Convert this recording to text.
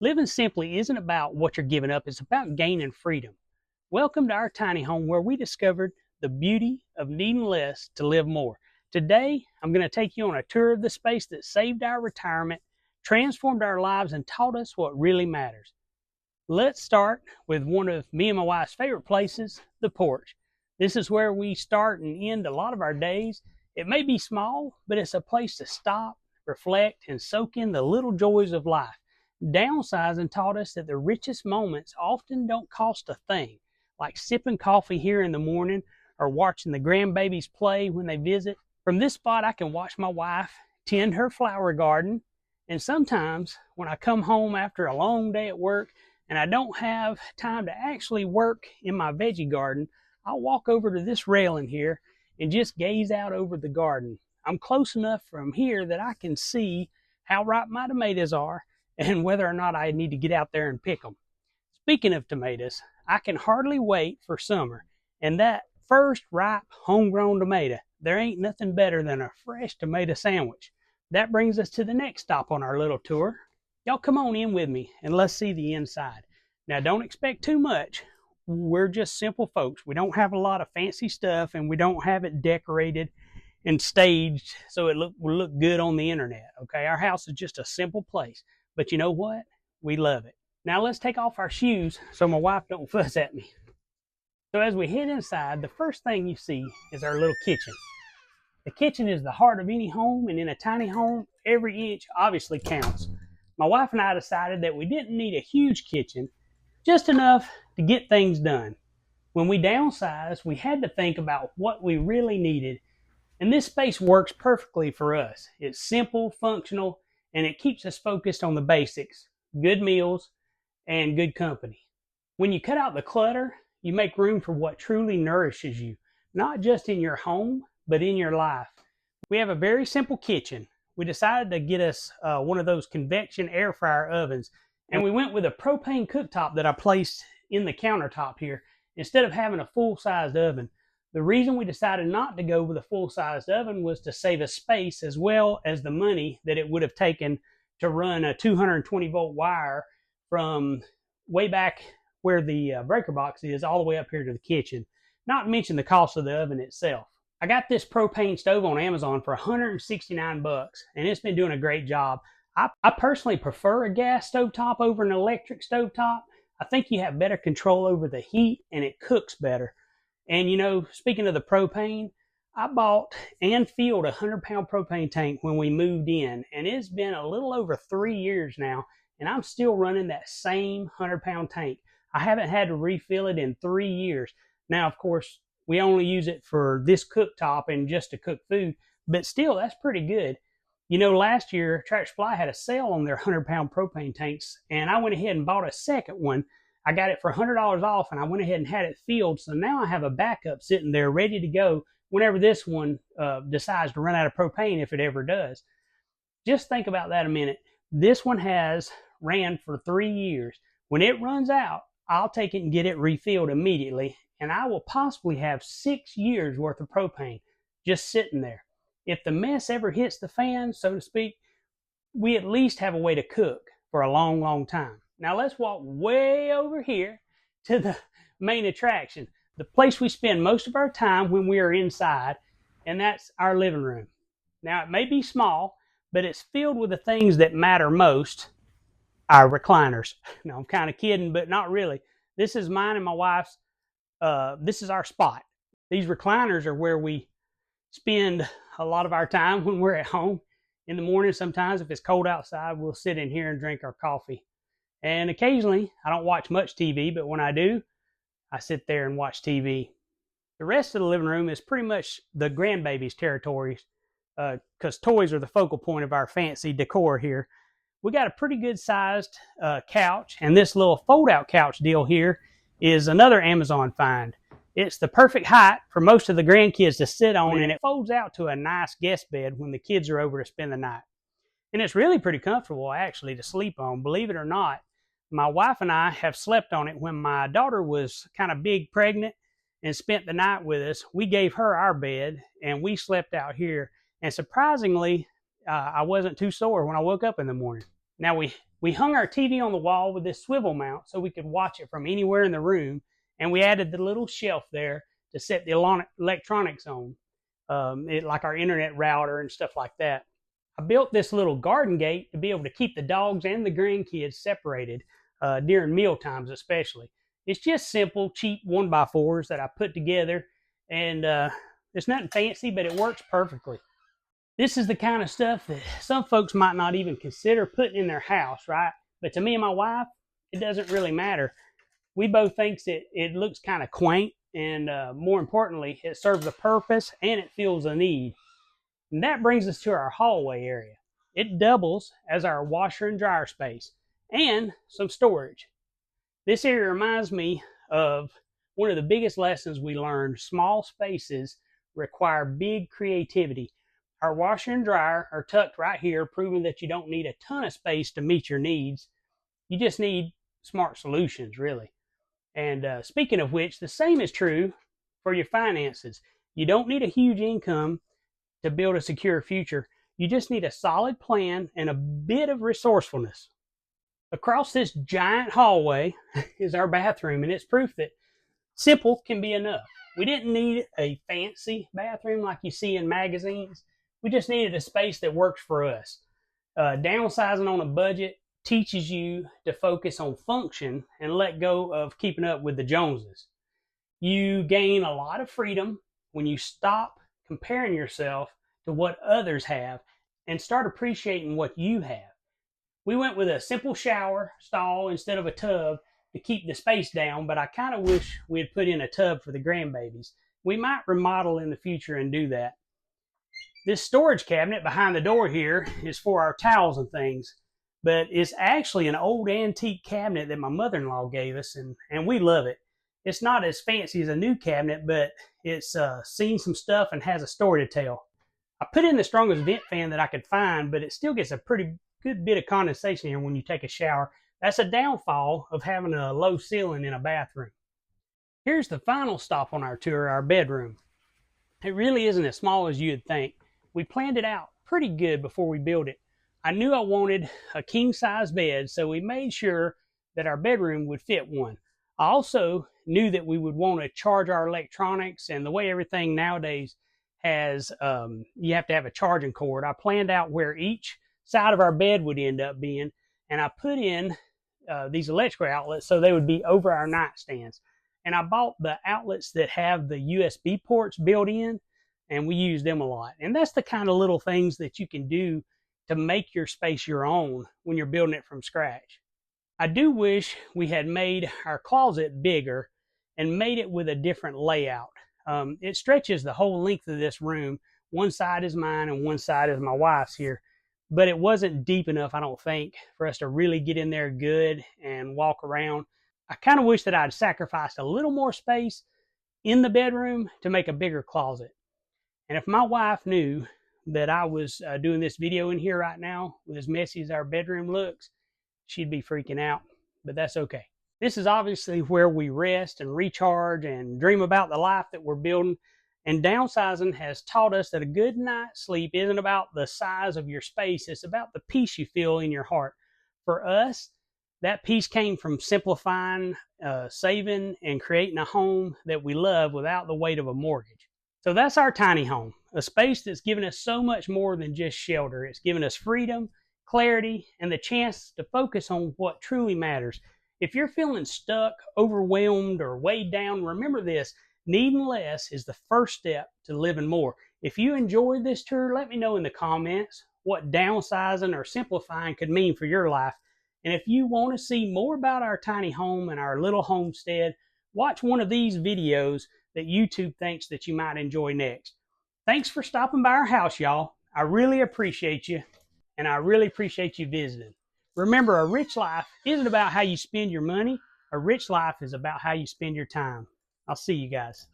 Living simply isn't about what you're giving up, it's about gaining freedom. Welcome to our tiny home where we discovered the beauty of needing less to live more. Today, I'm going to take you on a tour of the space that saved our retirement, transformed our lives, and taught us what really matters. Let's start with one of me and my wife's favorite places, the porch. This is where we start and end a lot of our days. It may be small, but it's a place to stop, reflect, and soak in the little joys of life. Downsizing taught us that the richest moments often don't cost a thing, like sipping coffee here in the morning or watching the grandbabies play when they visit. From this spot, I can watch my wife tend her flower garden, and sometimes when I come home after a long day at work and I don't have time to actually work in my veggie garden, I'll walk over to this railing here and just gaze out over the garden. I'm close enough from here that I can see how ripe my tomatoes are and whether or not I need to get out there and pick them. Speaking of tomatoes, I can hardly wait for summer, and that first ripe homegrown tomato. There ain't nothing better than a fresh tomato sandwich. That brings us to the next stop on our little tour. Y'all come on in with me and let's see the inside. Now don't expect too much. We're just simple folks. We don't have a lot of fancy stuff and we don't have it decorated and staged so it will look good on the internet. Okay, our house is just a simple place. But you know what? We love it. Now let's take off our shoes so my wife don't fuss at me. So as we head inside, the first thing you see is our little kitchen. The kitchen is the heart of any home, and in a tiny home, every inch obviously counts. My wife and I decided that we didn't need a huge kitchen, just enough to get things done. When we downsized, we had to think about what we really needed, and this space works perfectly for us. It's simple, functional, and it keeps us focused on the basics, good meals, and good company. When you cut out the clutter, you make room for what truly nourishes you, not just in your home, but in your life. We have a very simple kitchen. We decided to get us one of those convection air fryer ovens, and we went with a propane cooktop that I placed in the countertop here instead of having a full-sized oven. The reason we decided not to go with a full-sized oven was to save us space as well as the money that it would have taken to run a 220-volt wire from way back where the breaker box is all the way up here to the kitchen, not to mention the cost of the oven itself. I got this propane stove on Amazon for $169, and it's been doing a great job. I personally prefer a gas stovetop over an electric stovetop. I think you have better control over the heat, and it cooks better. And you know, speaking of the propane, I bought and filled a 100-pound propane tank when we moved in, and it's been a little over 3 years now, and I'm still running that same 100-pound tank. I haven't had to refill it in 3 years. Now, of course, we only use it for this cooktop and just to cook food, but still, that's pretty good. You know, last year, Tractor Supply had a sale on their 100-pound propane tanks, and I went ahead and bought a second one. I got it for $100 off, and I went ahead and had it filled. So now I have a backup sitting there ready to go whenever this one decides to run out of propane, if it ever does. Just think about that a minute. This one has ran for 3 years. When it runs out, I'll take it and get it refilled immediately, and I will possibly have 6 years worth of propane just sitting there. If the mess ever hits the fan, so to speak, we at least have a way to cook for a long, long time. Now let's walk way over here to the main attraction, the place we spend most of our time when we are inside, and that's our living room. Now it may be small, but it's filled with the things that matter most, our recliners. No, I'm kind of kidding, but not really. This is mine and my wife's. This is our spot. These recliners are where we spend a lot of our time when we're at home. In the morning, sometimes if it's cold outside, we'll sit in here and drink our coffee. And occasionally, I don't watch much TV, but when I do, I sit there and watch TV. The rest of the living room is pretty much the grandbabies' territories, because toys are the focal point of our fancy decor here. We got a pretty good sized couch, and this little fold-out couch deal here is another Amazon find. It's the perfect height for most of the grandkids to sit on, and it folds out to a nice guest bed when the kids are over to spend the night. And it's really pretty comfortable, actually, to sleep on, believe it or not. My wife and I have slept on it when my daughter was kind of big pregnant and spent the night with us. We gave her our bed, and we slept out here. And surprisingly, I wasn't too sore when I woke up in the morning. Now, we We hung our TV on the wall with this swivel mount so we could watch it from anywhere in the room, and we added the little shelf there to set the electronics on, like our internet router and stuff like that. I built this little garden gate to be able to keep the dogs and the grandkids separated during meal times especially. It's just simple, cheap 1x4s that I put together, and it's nothing fancy, but it works perfectly. This is the kind of stuff that some folks might not even consider putting in their house, right? But to me and my wife, it doesn't really matter. We both think that it looks kind of quaint, and more importantly, it serves a purpose and it fills a need. And that brings us to our hallway area. It doubles as our washer and dryer space and some storage. This area reminds me of one of the biggest lessons we learned. Small spaces require big creativity. Our washer and dryer are tucked right here, proving that you don't need a ton of space to meet your needs. You just need smart solutions, really. And speaking of which, the same is true for your finances. You don't need a huge income to build a secure future. You just need a solid plan and a bit of resourcefulness. Across this giant hallway is our bathroom, and it's proof that simple can be enough. We didn't need a fancy bathroom like you see in magazines. We just needed a space that works for us. Downsizing on a budget teaches you to focus on function and let go of keeping up with the Joneses. You gain a lot of freedom when you stop comparing yourself to what others have and start appreciating what you have. We went with a simple shower stall instead of a tub to keep the space down, but I kind of wish we had put in a tub for the grandbabies. We might remodel in the future and do that. This storage cabinet behind the door here is for our towels and things, but it's actually an old antique cabinet that my mother-in-law gave us, and we love it. It's not as fancy as a new cabinet, but it's seen some stuff and has a story to tell. I put in the strongest vent fan that I could find, but it still gets a pretty good bit of condensation here when you take a shower. That's a downfall of having a low ceiling in a bathroom. Here's the final stop on our tour, our bedroom. It really isn't as small as you'd think. We planned it out pretty good before we built it. I knew I wanted a king-size bed, so we made sure that our bedroom would fit one. I also knew that we would want to charge our electronics, and the way everything nowadays has, you have to have a charging cord. I planned out where each side of our bed would end up being, and I put in these electrical outlets so they would be over our nightstands. And I bought the outlets that have the USB ports built in, and we use them a lot. And that's the kind of little things that you can do to make your space your own when you're building it from scratch. I do wish we had made our closet bigger and made it with a different layout. It stretches the whole length of this room. One side is mine and one side is my wife's here. But it wasn't deep enough, I don't think, for us to really get in there good and walk around. I kind of wish that I'd sacrificed a little more space in the bedroom to make a bigger closet. And if my wife knew that I was doing this video in here right now with as messy as our bedroom looks, she'd be freaking out, but that's okay. This is obviously where we rest and recharge and dream about the life that we're building. And downsizing has taught us that a good night's sleep isn't about the size of your space. It's about the peace you feel in your heart. For us, that peace came from simplifying, saving, and creating a home that we love without the weight of a mortgage. So that's our tiny home, a space that's given us so much more than just shelter. It's given us freedom, clarity, and the chance to focus on what truly matters. If you're feeling stuck, overwhelmed, or weighed down, remember this: needing less is the first step to living more. If you enjoyed this tour, let me know in the comments what downsizing or simplifying could mean for your life. And if you want to see more about our tiny home and our little homestead, watch one of these videos that YouTube thinks that you might enjoy next. Thanks for stopping by our house, y'all. I really appreciate you, and I really appreciate you visiting. Remember, a rich life isn't about how you spend your money. A rich life is about how you spend your time. I'll see you guys.